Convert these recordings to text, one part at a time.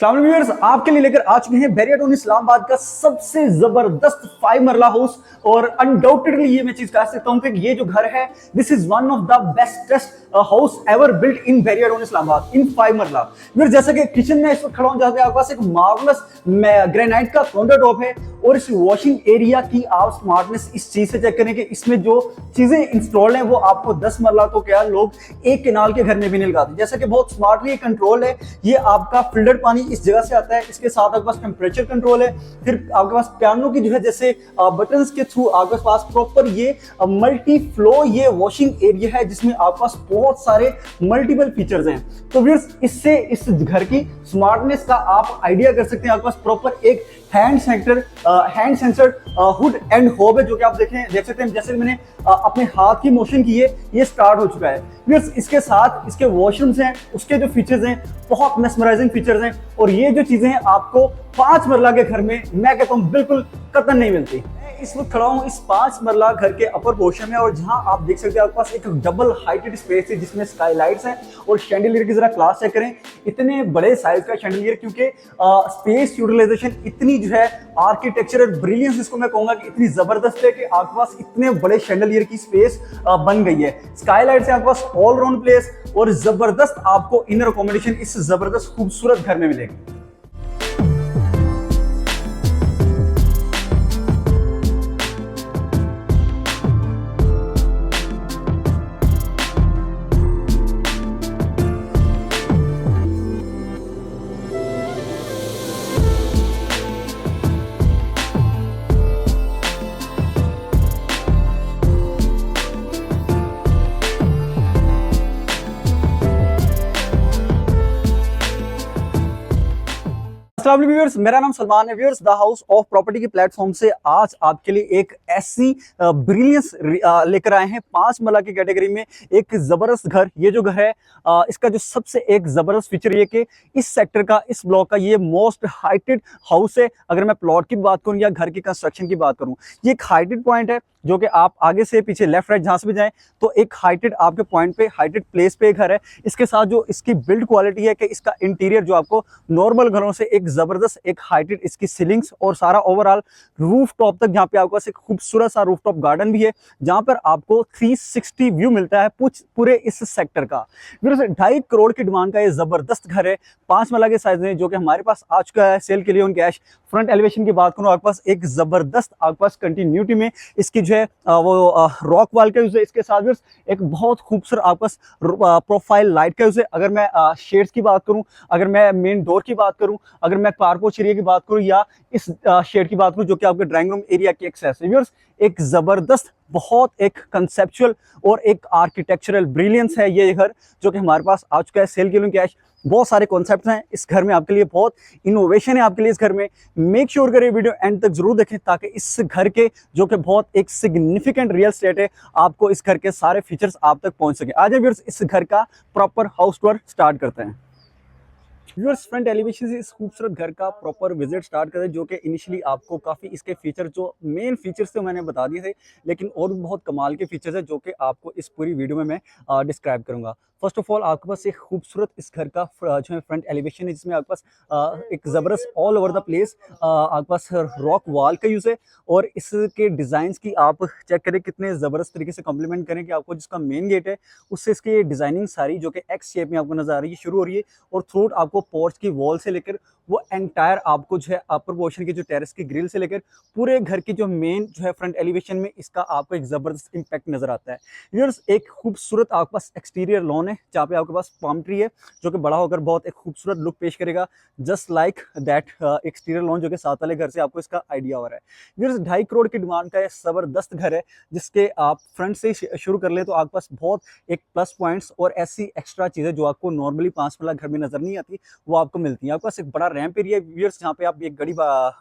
Travel viewers आपके लिए लेकर आ चुके हैं बैरियटोन इस्लामाबाद का सबसे जबरदस्त 5 मरला हाउस। और अनडाउटेडली ये मैं चीज कह सकता हूं कि ये जो घर है this is one of the bestest house ever built in Bahria town Islamabad in 5 marla. Viewers जैसे कि किचन में इस वक्त खड़ा हूं जहां पे आपके पास एक मार्वलस ग्रेनाइट का काउंटर टॉप है और इस वॉशिंग एरिया की आप स्मार्टनेस इस चीज से चेक करें कि इसमें जो चीजें इंस्टॉल हैं वो आपको 10 मरला तो क्या लोग एक केनाल के घर में भी नहीं लगाते। जैसा कि बहुत स्मार्टली कंट्रोल है, ये आपका फिल्टर्ड पानी इस जगह से आता है, इसके साथ आपके पास टेम्परेचर कंट्रोल है, फिर आपके पास पियानो की जो है जैसे बटन्स के थ्रू आपके पास प्रॉपर ये मल्टी फ्लो ये वॉशिंग एरिया है जिसमें आपके पास बहुत सारे मल्टीपल फीचर्स हैं। तो व्यूअर्स इससे इस घर की स्मार्टनेस का आप आइडिया कर सकते हैं। आपके पास प्रॉपर एक हैंड सेंसर हुड एंड होब है जो कि आप देख सकते हैं। जैसे मैंने अपने हाथ की मोशन की है ये स्टार्ट हो चुका है। व्यूअर्स इसके साथ इसके वॉशरूम्स हैं, उसके जो फीचर्स हैं बहुत मेस्मराइजिंग फीचर्स हैं और ये जो चीजें हैं आपको 5 मरला के घर में मैं कहता हूं बिल्कुल कतई नहीं मिलती। इस वक्त खड़ा हूं इस 5 मरला घर के अपर पोर्शन में और जहां आप देख सकते हैं आपके पास एक डबल हाइटेड स्पेस है जिसमें स्काईलाइट्स हैं और शैंडलियर की जरा क्लास चेक करें। इतने बड़े साइज का शैंडलियर क्योंकि स्पेस यूटिलाइजेशन इतनी जो है आर्किटेक्चरल ब्रिलियंस इसको मैं कहूंगा कि इतनी जबरदस्त है कि आपके पास इतने बड़े शैंडलियर की स्पेस बन गई है। स्काईलाइट से आपके पास ऑल राउंड प्लेस और जबरदस्त आपको इनर अकोमोडेशन इस जबरदस्त खूबसूरत घर में मिलेगी। अस्सलाम वालेकुम व्यूअर्स, मेरा नाम सलमान है। Viewers the house of property के प्लेटफॉर्म से आज आपके लिए एक ऐसी ब्रिलियंस लेकर आए हैं 5 मरला की कैटेगरी में एक जबरदस्त घर। ये जो घर है इसका जो सबसे एक जबरदस्त फीचर ये कि इस सेक्टर का इस ब्लॉक का ये मोस्ट हाइटेड हाउस है। अगर मैं प्लॉट की बात करूं या घर की कंस्ट्रक्शन की बात करूं, ये एक हाइटेड पॉइंट है जो कि आप आगे से पीछे लेफ्ट राइट जहां से भी जाएं तो एक हाइटेड आपके पॉइंट पे हाइटेड प्लेस पे घर है। इसके साथ जो इसकी बिल्ड क्वालिटी है कि इसका इंटीरियर जो आपको नॉर्मल घरों से एक जबरदस्त एक हाइटेड इसकी सीलिंग्स और सारा ओवरऑल रूफ टॉप तक जहाँ पे आपके पास एक खूबसूरत सा रूफ टॉप गार्डन भी है जहां पर आपको 360 व्यू मिलता है पूरे इस सेक्टर का। 2.5 करोड़ की डिमांड का ये जबरदस्त घर है 5 मरला के साइज में जो कि हमारे पास आ चुका है सेल के लिए ऑन कैश। फ्रंट एलिवेशन की बात करूं आपके पास एक जबरदस्त आपके पास कंटिन्यूटी में इसकी जो है वो रॉक वॉल का यूज है। इसके साथ एक बहुत खूबसूरत आपके पास प्रोफाइल लाइट का यूज है। अगर मैं शेड्स की बात करूं, अगर मैं मेन डोर की बात करूं, अगर मैं कारपोर्च एरिया की बात करूं या इस शेड की बात करूं जो कि आपके ड्राइंग रूम एरिया की एक्सेस है, व्यूअर्स एक जबरदस्त बहुत एक कंसेप्चुअल और एक आर्किटेक्चरल ब्रिलियंस है ये घर जो कि हमारे पास आ चुका है सेल के लिए कैश। बहुत सारे कॉन्सेप्ट्स हैं इस घर में आपके लिए, बहुत इनोवेशन है आपके लिए इस घर में। मेक श्योर करें वीडियो एंड तक जरूर देखें ताकि इस घर के जो कि बहुत एक सिग्निफिकेंट रियल एस्टेट है आपको इस घर के सारे फीचर्स आप तक पहुंच सके। आज व्यूअर्स इस घर का प्रॉपर हाउस टूर स्टार्ट करते हैं। व्यूअर्स फ्रंट एलिवेशन से इस खूबसूरत घर का प्रॉपर विजिट स्टार्ट करें जो कि इनिशियली आपको काफ़ी इसके फीचर जो मेन फीचर्स थे मैंने बता दिए थे, लेकिन और भी बहुत कमाल के फीचर्स है जो कि आपको इस पूरी वीडियो में मैं डिस्क्राइब करूंगा। फर्स्ट ऑफ ऑल आपके पास एक खूबसूरत इस घर का जो है फ्रंट एलिवेशन है जिसमें आपके पास एक ज़बरदस्त ऑल ओवर द प्लेस आपके पास रॉक वॉल का यूज़ है और इसके डिज़ाइंस की आप चेक करें कितने ज़बरदस्त तरीके से कॉम्प्लीमेंट करें कि आपको जिसका मेन गेट है उससे इसकी डिज़ाइनिंग सारी जो कि एक्स शेप में आपको नजर आ रही है शुरू हो रही है और थ्रूट आपको पोर्च की वॉल से लेकर वो एंटायर आपको जो है अपर पोर्शन की जो टेरेस की ग्रिल से लेकर पूरे घर की जो मेन जो है फ्रंट एलिवेशन में इसका आपको एक जबरदस्त इंपैक्ट नजर आता है। व्यूअर्स एक खूबसूरत आपके पास एक्सटीरियर लॉन है जहाँ पे आपके पास पाम ट्री है जो कि बड़ा होकर बहुत एक खूबसूरत लुक पेश करेगा just like that exterior lawn जो कि साथ वाले घर से आपको इसका आइडिया हो रहा है। व्यूअर्स 2.5 करोड़ की डिमांड का जबरदस्त घर है जिसके आप फ्रंट से शुरू कर ले तो आपके पास बहुत एक प्लस पॉइंट्स और ऐसी एक्स्ट्रा चीजें जो आपको नॉर्मली 5 मरला घर में नजर नहीं आती वो आपको मिलती है। आपके पास एक बड़ा रैंप एरिया व्यूअर्स जहाँ पे आप एक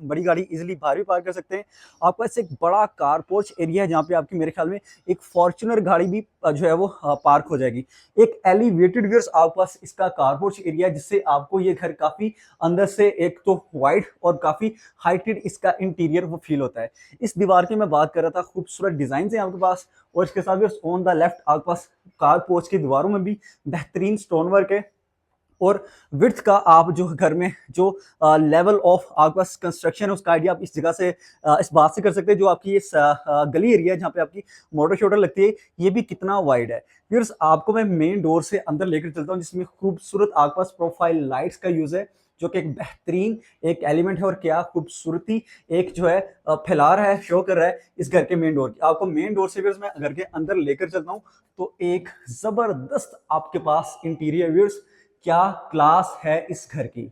बड़ी गाड़ी इजीली बाहर भी पार्क कर सकते हैं। आपके पास एक बड़ा कार पोर्च एरिया है जहाँ पे आपकी मेरे ख्याल में एक फॉर्च्यूनर गाड़ी भी जो है वो पार्क हो जाएगी। एक एलिवेटेड व्यूअर्स आपके पास इसका कार पोर्च एरिया जिससे आपको ये घर काफी अंदर से एक तो वाइड और काफी हाइटेड इसका इंटीरियर वो फील होता है। इस दीवार की मैं बात कर रहा था, खूबसूरत डिजाइन है आपके पास और इसके साथ ऑन द लेफ्ट आपके पास कार पोर्च की दीवारों में भी बेहतरीन स्टोन वर्क है। और विड्थ का आप जो घर में जो लेवल ऑफ आपके पास कंस्ट्रक्शन है उसका आइडिया आप इस जगह से इस बात से कर सकते हैं, जो आपकी ये गली एरिया है जहाँ पे आपकी मोटर शोटर लगती है, ये भी कितना वाइड है। व्यूअर्स, आपको मैं मेन डोर से अंदर लेकर चलता हूँ, जिसमें खूबसूरत आपके पास प्रोफाइल लाइट्स का यूज है, जो कि एक बेहतरीन एक एलिमेंट है और क्या खूबसूरती एक जो है फैला रहा है, शो कर रहा है इस घर के मेन डोर की। आपको मेन डोर से व्यूअर्स मैं घर के अंदर लेकर चलता हूँ तो एक जबरदस्त आपके पास इंटीरियर, व्यूअर्स क्या क्लास है इस घर की।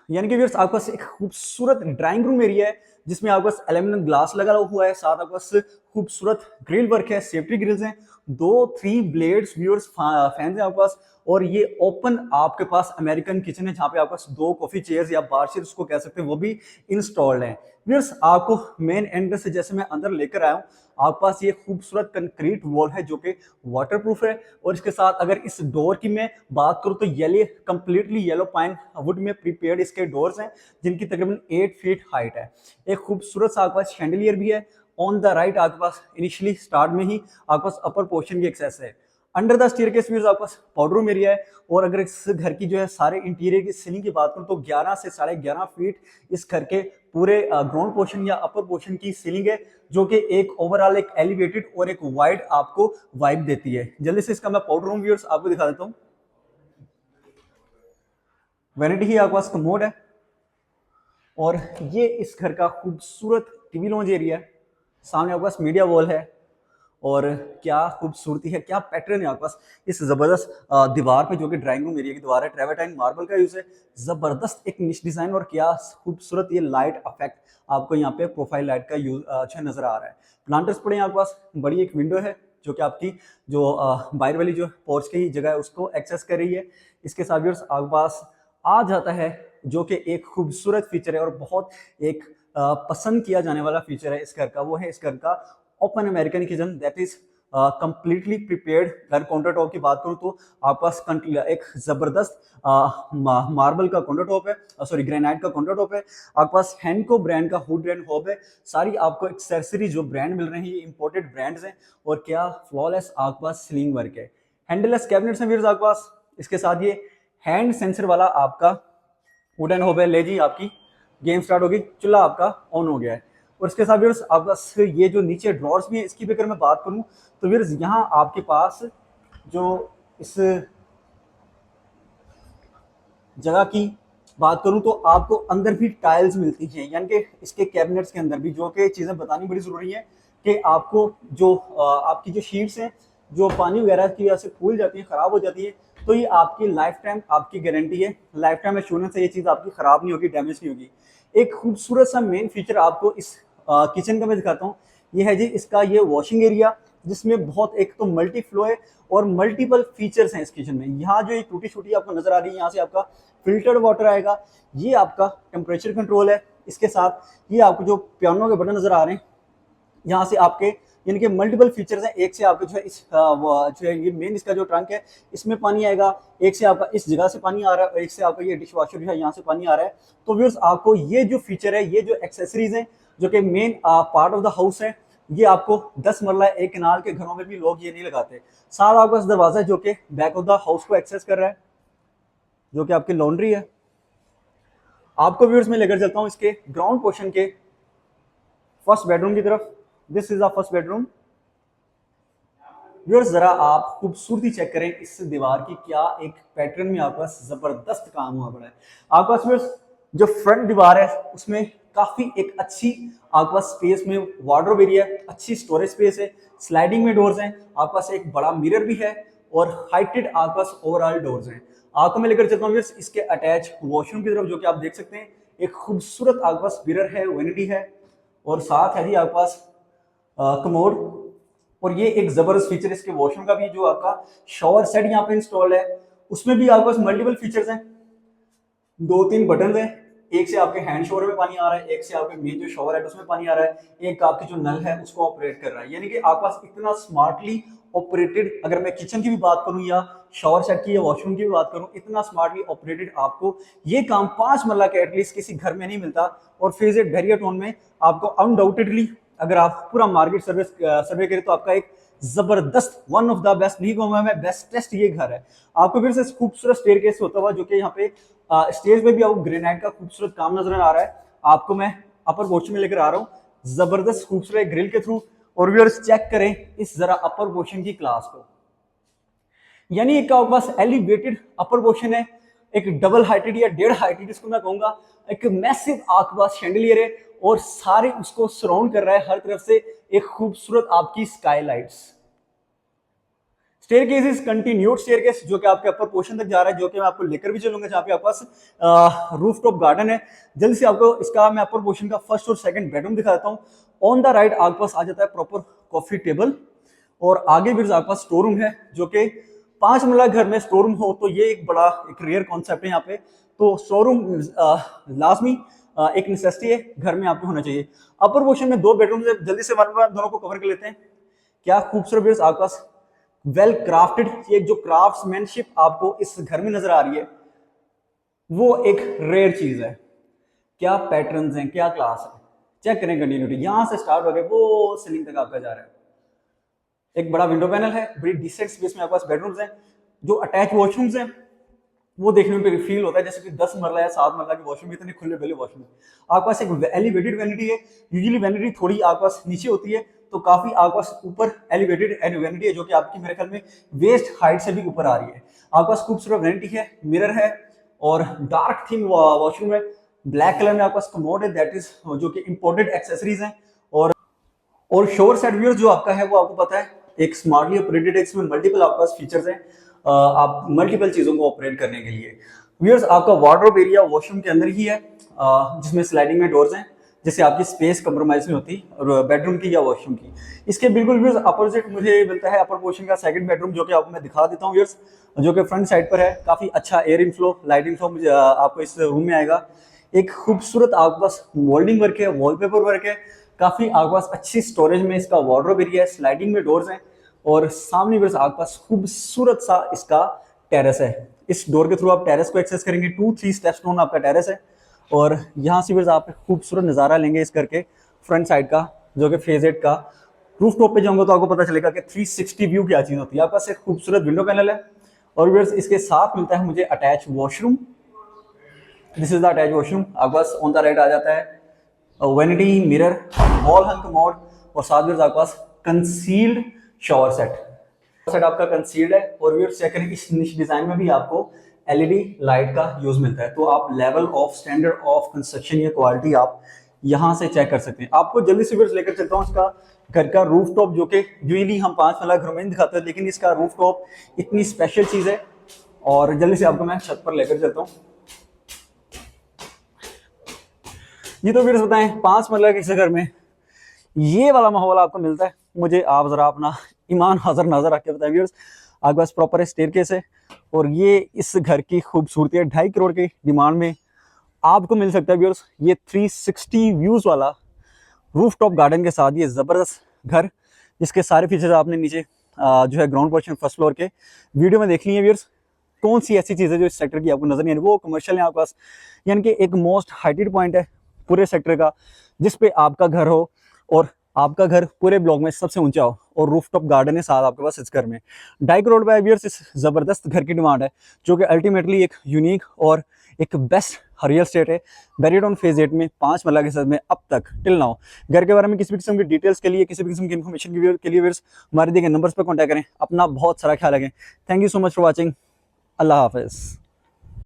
यानी कि व्यूअर्स आपके पास एक खूबसूरत ड्राइंग रूम एरिया है, जिसमें आपके पास एल्यूमिनियम ग्लास लगा हुआ है, साथ आपके पास खूबसूरत ग्रिल वर्क है, सेफ्टी ग्रिल्स हैं, 3 ब्लेड्स व्यूअर्स फैंस हैं आपके पास, और ये ओपन आपके पास अमेरिकन किचन है, जहाँ पे आपके पास 2 कॉफी चेयर्स या बार चेयर्स उसको कह सकते हैं वो भी इंस्टॉल्ड है। व्यूअर्स, आपको मेन एंट्रेंस से जैसे मैं अंदर लेकर आया हूँ, आपके पास ये खूबसूरत कंक्रीट वॉल है जो कि वाटरप्रूफ है, और इसके साथ अगर इस डोर की मैं बात करूं तो yellow completely yellow pine would में प्रिपेयर्ड इसके डोर्स हैं, जिनकी तकरीबन 8 फीट हाइट है। एक खूबसूरत सा आपके पास शैंडलियर भी है। ऑन द राइट आपके पास इनिशियली स्टार्ट में ही आपके पास अपर पोर्शन की एक्सेस है। अंडर द स्टेयरकेस व्यूअर्स आपके पास पाउडर रूम एरिया है, और अगर इस घर की जो है सारे इंटीरियर की सीलिंग की बात करूं तो 11 से 11.5 फीट इस घर के पूरे ग्राउंड पोर्शन या अपर पोर्शन की सीलिंग है, जो कि एक ओवरऑल एक एलिवेटेड और एक वाइड आपको वाइब देती है। जल्दी से इसका मैं पाउडर रूम व्यूअर्स आपको दिखा देता हूँ। वैनिटी ही आपके पास कमोड है, और ये इस घर का खूबसूरत टीवी लॉन्ज एरिया है। सामने आपके पास मीडिया वॉल है, और क्या खूबसूरती है, क्या पैटर्न है आपके पास इस जबरदस्त दीवार पे, जो कि ड्राइंग रूम एरिया की दीवार है। ट्रेवर्टाइन मार्बल का यूज है, जबरदस्त एक निश डिजाइन, और क्या खूबसूरत ये लाइट इफेक्ट आपको यहाँ पे प्रोफाइल लाइट का यूज अच्छा नजर आ रहा है। प्लांटर्स पड़े आपके पास, बड़ी एक विंडो है जो कि आपकी जो बाहर वाली जो पोर्च की जगह है उसको एक्सेस कर रही है। इसके साथ व्यूअर्स आपके पास आ जाता है जो कि एक खूबसूरत फीचर है और बहुत एक पसंद किया जाने वाला फीचर है इस घर का, वो है इस घर का open American kitchen that is completely prepared. घर काउंटर टॉप की बात करूं तो आपके पास एक जबरदस्त मार्बल का काउंटर टॉप है, सॉरी ग्रेनाइट का काउंटर टॉप है। आपके पास हैंडको ब्रांड का हुड एंड हॉब है। सारी आपको एक्सेसरी जो ब्रांड मिल रहे हैं ये इंपोर्टेड ब्रांड्स हैं, और क्या फ्लॉलेस आपके पास सीलिंग वर्क है। हैंडललेस कैबिनेट्स हैं व्यूअर्स आपके पास। इसके साथ ये हैंड सेंसर वाला आपका वुडन हो गया, ले जी आपकी गेम स्टार्ट होगी, चूल्हा आपका ऑन हो गया है। और इसके साथ व्यूअर्स आपका ये जो नीचे ड्रॉर्स भी है, इसकी भी अगर मैं बात करूं तो व्यूअर्स यहाँ आपके पास जो इस जगह की बात करूं तो आपको अंदर भी टाइल्स मिलती हैं, यानी कि इसके कैबिनेट्स के अंदर भी, जो कि चीज़ें बतानी बड़ी ज़रूरी है कि आपको जो आपकी जो शीट्स हैं जो पानी वगैरह की वजह से फूल जाती है, ख़राब हो जाती है, तो ये आपकी लाइफ टाइम आपकी गारंटी है, लाइफ टाइम एश्योरेंस है, ये चीज़ आपकी ख़राब नहीं होगी, डैमेज नहीं होगी। एक खूबसूरत सा मेन फीचर आपको इस किचन का मैं दिखाता हूँ। ये है जी इसका ये वॉशिंग एरिया, जिसमें बहुत एक तो मल्टी फ्लो है और मल्टीपल फीचर्स हैं इस किचन में। यहाँ जो एक टूटी छोटी आपको नजर आ रही है, यहाँ से आपका फिल्टर्ड वाटर आएगा, ये आपका टेम्परेचर कंट्रोल है। इसके साथ ये आपको जो पियानो के बटन नजर आ रहे हैं, यहाँ से आपके यानी कि मल्टीपल फीचर्स हैं। एक से आपके जो है इस जो है ये मेन इसका जो ट्रंक है इसमें पानी आएगा, एक से आपका इस जगह से पानी आ रहा है, और एक से आपका ये डिश वॉशर जो है यहाँ से पानी आ रहा है। तो व्यूअर्स आपको ये जो फीचर है, ये जो एक्सेसरीज हैं जो कि main part of the house है, ये आपको 10 मरला एक कनाल के घरों में भी लोग ये नहीं लगाते। साथ आपका दरवाजा जो कि बैक ऑफ द हाउस को एक्सेस कर रहा है, जो कि आपकी लॉन्ड्री है। आपको व्यूअर्स में लेकर चलता हूँ इसके ग्राउंड पोर्शन के फर्स्ट बेडरूम की तरफ। This is the first bedroom. Viewers जरा आप खूबसूरती चेक करें इस दीवार की, क्या एक पैटर्न में आपके पास जबरदस्त काम हुआ पड़ा है। आपके पास व्यूअर्स जो फ्रंट दीवार है उसमें काफी एक अच्छी आपके पास स्पेस में वार्डरोब एरिया है, अच्छी स्टोरेज स्पेस है, स्लाइडिंग में डोर्स हैं, आपके पास एक बड़ा मिरर भी है, और हाइटेड आपके पास ओवरऑल डोर्स हैं। आपको मैं लेकर चलता हूँ व्यूअर्स इसके अटैच वॉशरूम की तरफ, जो कि आप देख सकते हैं एक खूबसूरत आपके पास मिरर है, वैनिटी है, और साथ है जी आपके पास कमोड। और ये एक जबरदस्त फीचर इसके वॉशरूम का भी, जो आपका शॉवर सेट यहाँ पे इंस्टॉल्ड है, उसमें भी आपके पास मल्टीपल फीचर्स हैं। 2-3 बटन हैं, एक से आपके हैंड शॉवर में पानी आ रहा है, एक से आपके मेन जो शॉवर है उसमें पानी आ रहा है, एक आपकी जो नल है उसको ऑपरेट कर रहा है। यानी कि आपके पास इतना स्मार्टली ऑपरेटेड, अगर मैं किचन की भी बात करूं या शॉवर सेट की या वॉशरूम की भी बात करूं, इतना स्मार्टली ऑपरेटेड आपको ये काम 5 मरला के एटलीस्ट किसी घर में नहीं मिलता। और फेज इट बैरियर टोन में आपको अनडाउटेडली अगर आप पूरा मार्केट सर्वे करें तो आपका एक जबरदस्त, वन ऑफ द बेस्ट, नहीं कहूंगा मैं, बेस्टेस्ट ये घर है। आपको फिर से खूबसूरत स्टेयरकेस होता हुआ, जो कि यहाँ पे स्टेज पे भी आपको ग्रेनाइट का खूबसूरत काम नजर आ रहा है। आपको मैं अपर पोर्शन में लेकर आ रहा हूँ जबरदस्त खूबसूरत ग्रिल के थ्रू। और व्यूअर्स चेक करें इस जरा अपर पोर्शन की क्लास को, यानी एक आपके पास एलिवेटेड अपर पोर्शन है, एक डबल हाइटेड या डेढ़ हाइटेड इसको मैं कहूंगा, एक मैसिव आपके पास शैंडलियर है और सारे उसको सराउंड कर रहा है हर तरफ से एक खूबसूरत आपकी Skylights. Staircase is continued staircase जो कि आपके अपर पोर्शन तक जा रहा है, जो कि मैं आपको लेकर भी चलूंगा, जहां पे आपके पास रूफटॉप गार्डन है। जल्दी से आपको इसका मैं अपर पोर्शन का फर्स्ट और सेकंड बेडरूम दिखा देता हूँ। ऑन द राइट आपके पास आ जाता है प्रॉपर कॉफी टेबल और आगे भी आपके पास स्टोर रूम है, जो कि 5 मंजिला घर में स्टोर रूम हो तो ये एक बड़ा एक रेयर कॉन्सेप्ट है यहाँ पे। तो स्टोर रूम लाजमी एक नेसेसिटी है, घर में आपको होना चाहिए। अपर पोर्शन में 2 बेडरूम है, जल्दी से दोनों को कवर कर लेते हैं। क्या खूबसूरत आपके पास वेल क्राफ्टेड, ये जो क्राफ्ट्समैनशिप आपको इस घर में नजर आ रही है वो एक रेयर चीज है। क्या पैटर्न्स हैं, क्या क्लास है, चेक करें कंटिन्यूटी, यहां से स्टार्ट हो गए वो सीलिंग तक आपका जा रहा है। एक बड़ा विंडो पैनल है, बड़ी डिसेंट स्पेस में आपके पास बेडरूम्स हैं। जो अटैच वॉशरूम्स हैं वो देखने में फील होता है जैसे कि 10 मरला या 7 मरला की वॉशरूम, इतने खुले डुले वॉशरूम। आपके पास एक एलिवेटेड वैनिटी है, यूजुअली वैनिटी थोड़ी आपके पास नीचे होती है, तो काफी आपके पास ऊपर एलिवेटेड वैनिटी है, जो कि आपकी मेरे ख्याल में वेस्ट हाइट से भी ऊपर आ रही है। आपके पास खूबसूरत वैनिटी है, मिरर है और डार्क थीम वॉशरूम है। ब्लैक कलर में आपके पास कमोड है, दैट इज जो कि इंपोर्टेड एक्सेसरीज हैं। और शोर साइड व्यूअर जो आपका है वो आपको पता है एक स्मार्टली ऑपरेटेड, इसमें मल्टीपल आपके पास फीचर्स हैं आप मल्टीपल चीजों को ऑपरेट करने के लिए। व्यूअर्स आपका वार्डरोब एरिया वॉशरूम के अंदर ही है, जिसमें स्लाइडिंग में डोर्स हैं, जिससे आपकी स्पेस कंप्रोमाइज नहीं होती और बेडरूम की या वॉशरूम की। इसके बिल्कुल व्यूअर्स अपोजिट मुझे मिलता है अपर पोर्शन का सेकंड बेडरूम, जो कि आपको मैं दिखा देता हूँ व्यूअर्स, जो कि फ्रंट साइड पर है। काफी अच्छा एयर इनफ्लो, लाइट इनफ्लो आपको इस रूम में आएगा। एक खूबसूरत आपके पास मोल्डिंग वर्क है, वॉलपेपर वर्क है, काफी आपके पास अच्छी स्टोरेज में इसका वार्डरोब एरिया है, स्लाइडिंग में डोर्स हैं और सामने भी आपके पास खूबसूरत सा इसका टेरेस है। इस डोर के थ्रू आप टेरेस को एक्सेस करेंगे, 2-3 स्टेप्स डाउन आपका टेरेस है और यहाँ से भी आप खूबसूरत नज़ारा लेंगे इस घर के फ्रंट साइड का, जो कि फेज 8 का। रूफ टॉप पे जाऊंगा तो आपको पता चलेगा कि 360 व्यू क्या चीज़ होती है। आपके पास एक खूबसूरत विंडो पैनल है और व्यूअर्स इसके साथ मिलता है मुझे attach washroom. This is the attach washroom. आपके पास ऑन द राइट आ जाता है वैनिटी, मिरर, वॉल हंग कमोड और साथ में आपके पास कंसील्ड शॉवर सेट आपका कंसील्ड है। और व्यूअर्स चेक करें इस डिजाइन में भी आपको एलईडी लाइट का यूज मिलता है, तो आप level of standard of construction या क्वालिटी आप यहां से चेक कर सकते हैं। आपको जल्दी से व्यूअर्स लेकर चलता हूं इसका घर का रूफ टॉप, जो कि यूजली हम 5 मंजिला घरों में नहीं दिखाते हैं, लेकिन इसका रूफ टॉप इतनी स्पेशल चीज है। और जल्दी से आपको मैं छत पर लेकर चलता हूँ। जी तो व्यूअर्स बताएं 5 मंजिला के घर में ये वाला माहौल आपको मिलता है, मुझे आप जरा अपना ईमान हाजिर नाजर रख के बताएं व्यूअर्स। आपके पास प्रॉपर स्टेयरकेस है और ये इस घर की खूबसूरती है। 2.5 करोड़ की डिमांड में आपको मिल सकता है व्यूअर्स ये 360 व्यूज वाला रूफटॉप गार्डन के साथ ये जबरदस्त घर, जिसके सारे फीचर्स आपने नीचे जो है ग्राउंड पोर्शन फर्स्ट फ्लोर के वीडियो में देख ली है व्यूअर्स। कौन सी ऐसी चीज़ें जो इस सेक्टर की आपको नजर नहीं आ रही, वो कमर्शियल है आपके पास, यानी कि एक मोस्ट हाइटेड पॉइंट है पूरे सेक्टर का, जिसपे आपका घर हो और आपका घर पूरे ब्लॉक में सबसे ऊंचा हो और रूफटॉप गार्डन है साथ आपके पास इस घर में। 2.5 करोड़ पे व्यूअर्स इस जबरदस्त घर की डिमांड है, जो कि अल्टीमेटली एक यूनिक और एक बेस्ट रियल एस्टेट है। बैरिड ऑन फेज 8 में 5 मंजिला के साथ में अब तक टिल नाउ। घर के बारे में किसी भी किस्म की डिटेल्स के लिए, किसी भी किस्म की इन्फॉर्मेशन के लिए व्यूअर्स हमारे दिए गए नंबर्स पर कॉन्टैक्ट करें। अपना बहुत सारा ख्याल रखें। Thank you so much for watching. Allah हाफिज़।